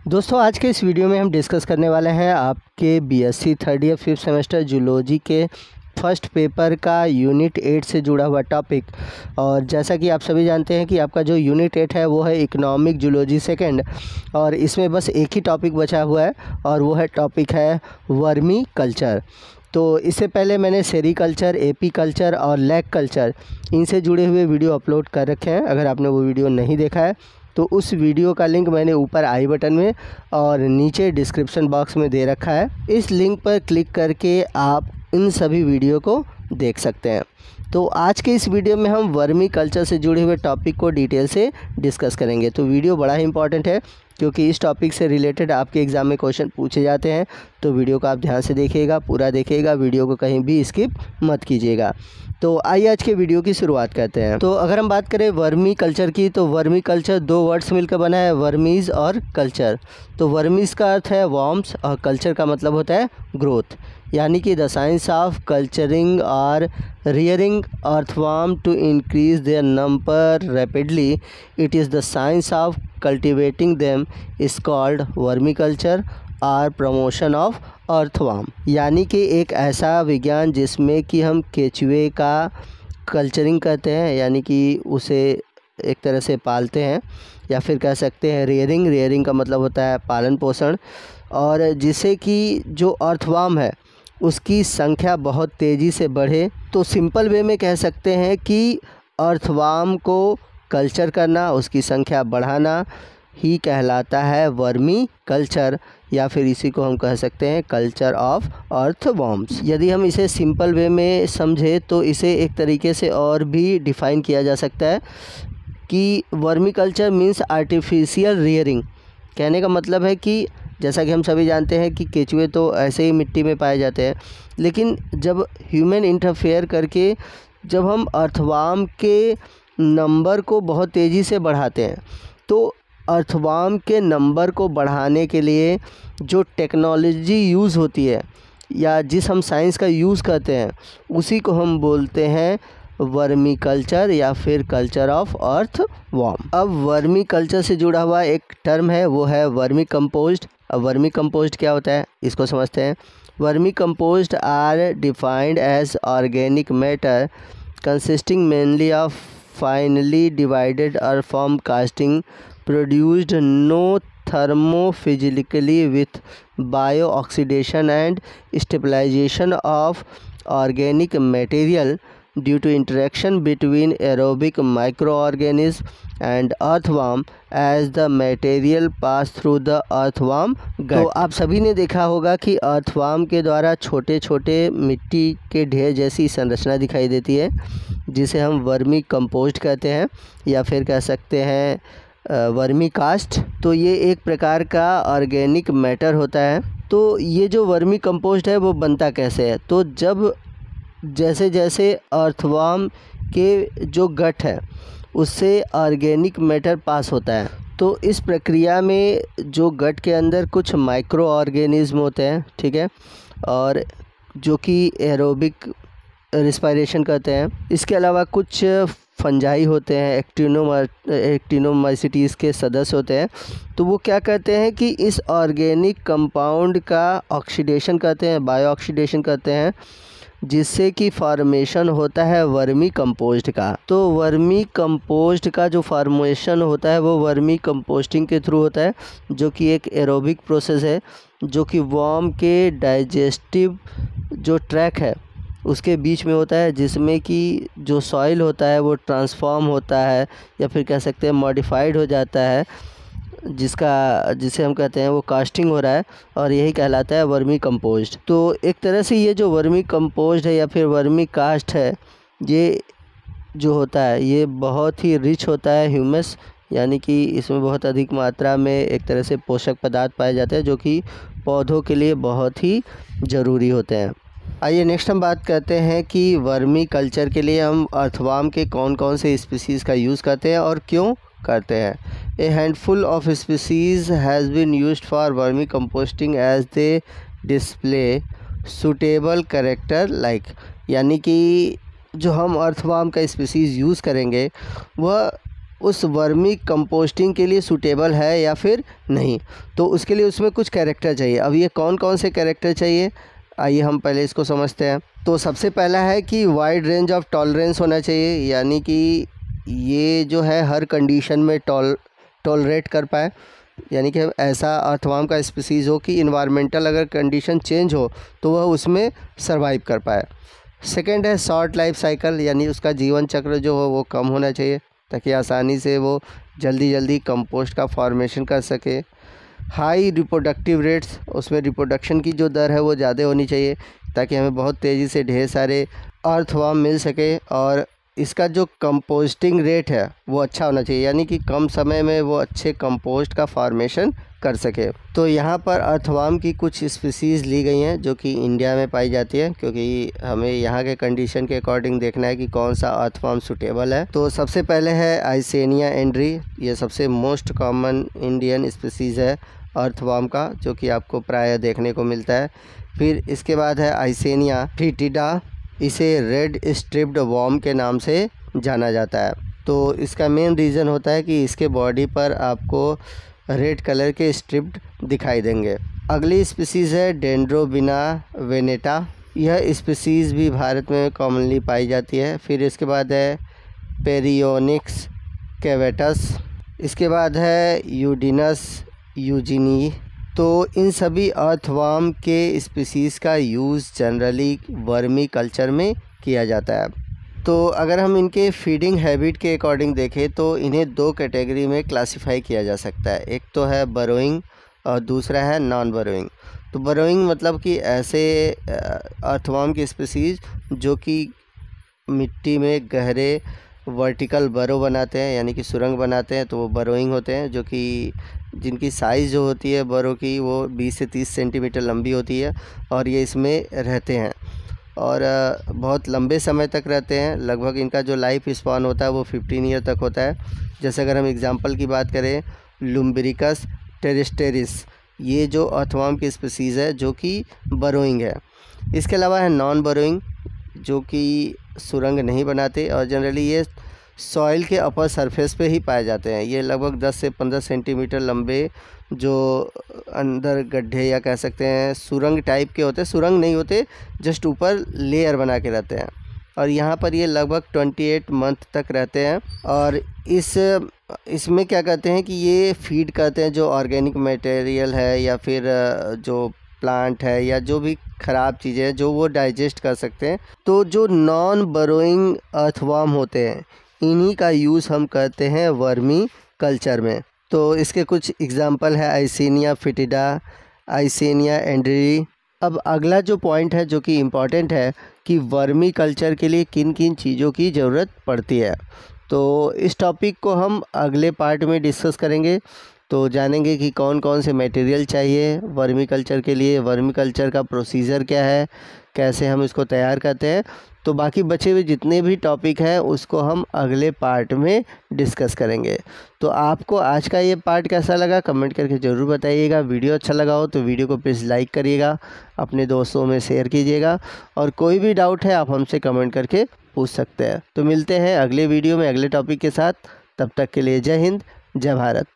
दोस्तों आज के इस वीडियो में हम डिस्कस करने वाले हैं आपके BSc third year 5th semester zoology के फर्स्ट पेपर का यूनिट 8 से जुड़ा हुआ टॉपिक। और जैसा कि आप सभी जानते हैं कि आपका जो यूनिट 8 है वो है इकोनॉमिक जूलॉजी सेकंड, और इसमें बस एक ही टॉपिक बचा हुआ है और वो है टॉपिक है वर्मी कल्चर। तो इससे पहले मैंने सेरीकल्चर, एपी कल्चर और लैग कल्चर इनसे जुड़े हुए वीडियो अपलोड कर रखे हैं। अगर आपने वो वीडियो नहीं देखा है तो उस वीडियो का लिंक मैंने ऊपर आई बटन में और नीचे डिस्क्रिप्शन बॉक्स में दे रखा है। इस लिंक पर क्लिक करके आप इन सभी वीडियो को देख सकते हैं। तो आज के इस वीडियो में हम वर्मी कल्चर से जुड़े हुए टॉपिक को डिटेल से डिस्कस करेंगे। तो वीडियो बड़ा ही इंपॉर्टेंट है क्योंकि इस टॉपिक से रिलेटेड आपके एग्ज़ाम में क्वेश्चन पूछे जाते हैं। तो वीडियो को आप ध्यान से देखिएगा, पूरा देखिएगा, वीडियो को कहीं भी स्किप मत कीजिएगा। तो आइए आज के वीडियो की शुरुआत करते हैं। तो अगर हम बात करें वर्मी कल्चर की, तो वर्मी कल्चर दो वर्ड्स मिलकर बना है, वर्मीज़ और कल्चर। तो वर्मीज़ का अर्थ है वॉर्म्स और कल्चर का मतलब होता है ग्रोथ, यानी कि द साइंस ऑफ कल्चरिंग और rearing earthworm to increase their number rapidly. It is the science of cultivating them is called vermiculture और प्रमोशन ऑफ अर्थवर्म, यानी कि एक ऐसा विज्ञान जिसमें कि हम केचुए का कल्चरिंग करते हैं, यानी कि उसे एक तरह से पालते हैं, या फिर कह सकते हैं रेयरिंग का मतलब होता है पालन पोषण, और जिससे कि जो अर्थवर्म है उसकी संख्या बहुत तेज़ी से बढ़े। तो सिंपल वे में कह सकते हैं कि अर्थवर्म को कल्चर करना, उसकी संख्या बढ़ाना ही कहलाता है वर्मी कल्चर, या फिर इसी को हम कह सकते हैं कल्चर ऑफ अर्थवर्म्स। यदि हम इसे सिंपल वे में समझे तो इसे एक तरीके से और भी डिफ़ाइन किया जा सकता है कि vermi culture means artificial rearing. कहने का मतलब है कि जैसा कि हम सभी जानते हैं कि केचुए तो ऐसे ही मिट्टी में पाए जाते हैं, लेकिन जब ह्यूमन इंटरफेयर करके जब हम अर्थवर्म के नंबर को बहुत तेज़ी से बढ़ाते हैं, तो अर्थवर्म के नंबर को बढ़ाने के लिए जो टेक्नोलॉजी यूज़ होती है या जिस हम साइंस का यूज़ करते हैं उसी को हम बोलते हैं वर्मी कल्चर या फिर कल्चर ऑफ अर्थवर्म। अब वर्मी कल्चर से जुड़ा हुआ एक टर्म है वो है वर्मी कंपोस्ट। अब वर्मी कंपोस्ट क्या होता है इसको समझते हैं। Vermicompost are defined as organic matter consisting mainly of finely divided earthworm casting produced no thermophysically with bio-oxidation and stabilization of organic material due to interaction between aerobic microorganisms and earthworm as the material pass through the earthworm gut। तो आप सभी ने देखा होगा कि earthworm के द्वारा छोटे छोटे मिट्टी के ढेर जैसी संरचना दिखाई देती है, जिसे हम वर्मी कंपोस्ट कहते हैं या फिर कह सकते हैं वर्मी कास्ट। तो ये एक प्रकार का ऑर्गेनिक मैटर होता है। तो ये जो वर्मी कंपोस्ट है वो बनता कैसे है, तो जब जैसे जैसे अर्थवर्म के जो गट है उससे ऑर्गेनिक मैटर पास होता है, तो इस प्रक्रिया में जो गट के अंदर कुछ माइक्रो ऑर्गेनिज्म होते हैं, ठीक है, और जो कि एरोबिक रिस्पायरेशन करते हैं। इसके अलावा कुछ फंजाई होते हैं, एक्टिनोमाइसिटीज़ के सदस्य होते हैं। तो वो क्या करते हैं कि इस ऑर्गेनिक कंपाउंड का ऑक्सीडेशन करते हैं, बायो ऑक्सीडेशन करते हैं, जिससे कि फॉर्मेशन होता है वर्मी कंपोस्ट का। तो वर्मी कंपोस्ट का जो फॉर्मेशन होता है वो वर्मी कंपोस्टिंग के थ्रू होता है, जो कि एक एरोबिक प्रोसेस है, जो कि वर्म के डाइजेस्टिव जो ट्रैक है उसके बीच में होता है, जिसमें कि जो सॉइल होता है वो ट्रांसफॉर्म होता है या फिर कह सकते हैं मॉडिफाइड हो जाता है, जिसे हम कहते हैं वो कास्टिंग हो रहा है, और यही कहलाता है वर्मी कंपोस्ट। तो एक तरह से ये जो वर्मी कंपोस्ट है या फिर वर्मी कास्ट है, ये जो होता है ये बहुत ही रिच होता है ह्यूमस, यानी कि इसमें बहुत अधिक मात्रा में एक तरह से पोषक पदार्थ पाए जाते हैं जो कि पौधों के लिए बहुत ही ज़रूरी होते हैं। आइए नेक्स्ट हम बात करते हैं कि वर्मी कल्चर के लिए हम अर्थवर्म के कौन कौन से स्पीसीज़ का यूज़ करते हैं और क्यों करते हैं। A handful of species has been used for vermicomposting as they display suitable character like, यानी कि जो हम अर्थवर्म का स्पीसीज़ यूज़ करेंगे वह उस वर्मी कंपोस्टिंग के लिए सूटेबल है या फिर नहीं। तो उसके लिए उसमें कुछ कैरेक्टर चाहिए। अब ये कौन कौन से कैरेक्टर चाहिए, आइए हम पहले इसको समझते हैं। तो सबसे पहला है कि वाइड रेंज ऑफ टॉलरेंस होना चाहिए, यानी कि ये जो है हर कंडीशन में टॉलरेट कर पाए, यानी कि ऐसा अर्थवर्म का स्पीसीज़ हो कि इन्वायरमेंटल अगर कंडीशन चेंज हो तो वह उसमें सरवाइव कर पाए। सेकंड है शॉर्ट लाइफ साइकिल, यानी उसका जीवन चक्र जो हो वो कम होना चाहिए ताकि आसानी से वो जल्दी कंपोस्ट का फॉर्मेशन कर सके। हाई रिप्रोडक्टिव रेट्स, उसमें रिप्रोडक्शन की जो दर है वो ज़्यादा होनी चाहिए ताकि हमें बहुत तेज़ी से ढेर सारे अर्थवर्म मिल सके। और इसका जो कंपोस्टिंग रेट है वो अच्छा होना चाहिए, यानी कि कम समय में वो अच्छे कंपोस्ट का फॉर्मेशन कर सके। तो यहाँ पर अर्थवर्म की कुछ स्पीसीज़ ली गई हैं जो कि इंडिया में पाई जाती है, क्योंकि हमें यहाँ के कंडीशन के अकॉर्डिंग देखना है कि कौन सा अर्थवर्म सूटेबल है। तो सबसे पहले है आइसेनिया एंड्री, ये सबसे मोस्ट कॉमन इंडियन स्पीसीज़ है अर्थवर्म का, जो कि आपको प्रायः देखने को मिलता है। फिर इसके बाद है आइसेनिया फिटिडा, इसे रेड स्ट्रिप्ड वर्म के नाम से जाना जाता है। तो इसका मेन रीज़न होता है कि इसके बॉडी पर आपको रेड कलर के स्ट्रिप्ड दिखाई देंगे। अगली स्पीसीज़ है डेंड्रोबिना वेनेटा, यह स्पीसीज़ भी भारत में कॉमनली पाई जाती है। फिर इसके बाद है पेरियोनिक्स कैवेटस, इसके बाद है यूडिनस यूजिनी। तो इन सभी अर्थवर्म के स्पीसीज़ का यूज़ जनरली वर्मी कल्चर में किया जाता है। तो अगर हम इनके फीडिंग हैबिट के अकॉर्डिंग देखें तो इन्हें दो कैटेगरी में क्लासिफाई किया जा सकता है। एक तो है बरोइंग और दूसरा है नॉन बरोइंग। तो बरोइंग मतलब कि ऐसे अर्थवर्म की स्पीसीज़ जो कि मिट्टी में गहरे वर्टिकल बरो बनाते हैं, यानी कि सुरंग बनाते हैं, तो वो बरोइंग होते हैं, जो कि जिनकी साइज़ जो होती है बरो की वो 20 से 30 सेंटीमीटर लंबी होती है और ये इसमें रहते हैं और बहुत लंबे समय तक रहते हैं। लगभग इनका जो लाइफ स्पान होता है वो 15 ईयर तक होता है। जैसे अगर हम एग्जांपल की बात करें, लुम्ब्रिकस टेरिस्टेरिस, ये जो अर्थवर्म की स्पीसीज़ है जो कि बरोइंग है। इसके अलावा है नॉन बरोइंग, जो कि सुरंग नहीं बनाते और जनरली ये सॉइल के अपर सरफेस पे ही पाए जाते हैं। ये लगभग 10 से 15 सेंटीमीटर लंबे जो अंदर गड्ढे या कह सकते हैं सुरंग टाइप के होते हैं, सुरंग नहीं होते, जस्ट ऊपर लेयर बना के रहते हैं और यहाँ पर ये लगभग 28 मंथ तक रहते हैं। और इसमें क्या कहते हैं कि ये फीड करते हैं जो ऑर्गेनिक मटेरियल है या फिर जो प्लांट है या जो भी ख़राब चीज़ें हैं जो वो डाइजेस्ट कर सकते हैं। तो जो नॉन बरोइंग अर्थवर्म होते हैं इन्हीं का यूज़ हम करते हैं वर्मी कल्चर में। तो इसके कुछ एग्जांपल है आइसेनिया फिटिडा, आइसेनिया एंड्री। अब अगला जो पॉइंट है जो कि इम्पॉर्टेंट है कि वर्मी कल्चर के लिए किन किन चीज़ों की ज़रूरत पड़ती है। तो इस टॉपिक को हम अगले पार्ट में डिस्कस करेंगे। तो जानेंगे कि कौन कौन से मटेरियल चाहिए वर्मी कल्चर के लिए, वर्मी कल्चर का प्रोसीजर क्या है, कैसे हम इसको तैयार करते हैं। तो बाकी बचे हुए जितने भी टॉपिक हैं उसको हम अगले पार्ट में डिस्कस करेंगे। तो आपको आज का ये पार्ट कैसा लगा कमेंट करके ज़रूर बताइएगा। वीडियो अच्छा लगा हो तो वीडियो को प्लीज़ लाइक करिएगा, अपने दोस्तों में शेयर कीजिएगा और कोई भी डाउट है आप हमसे कमेंट करके पूछ सकते हैं। तो मिलते हैं अगले वीडियो में अगले टॉपिक के साथ, तब तक के लिए जय हिंद, जय भारत।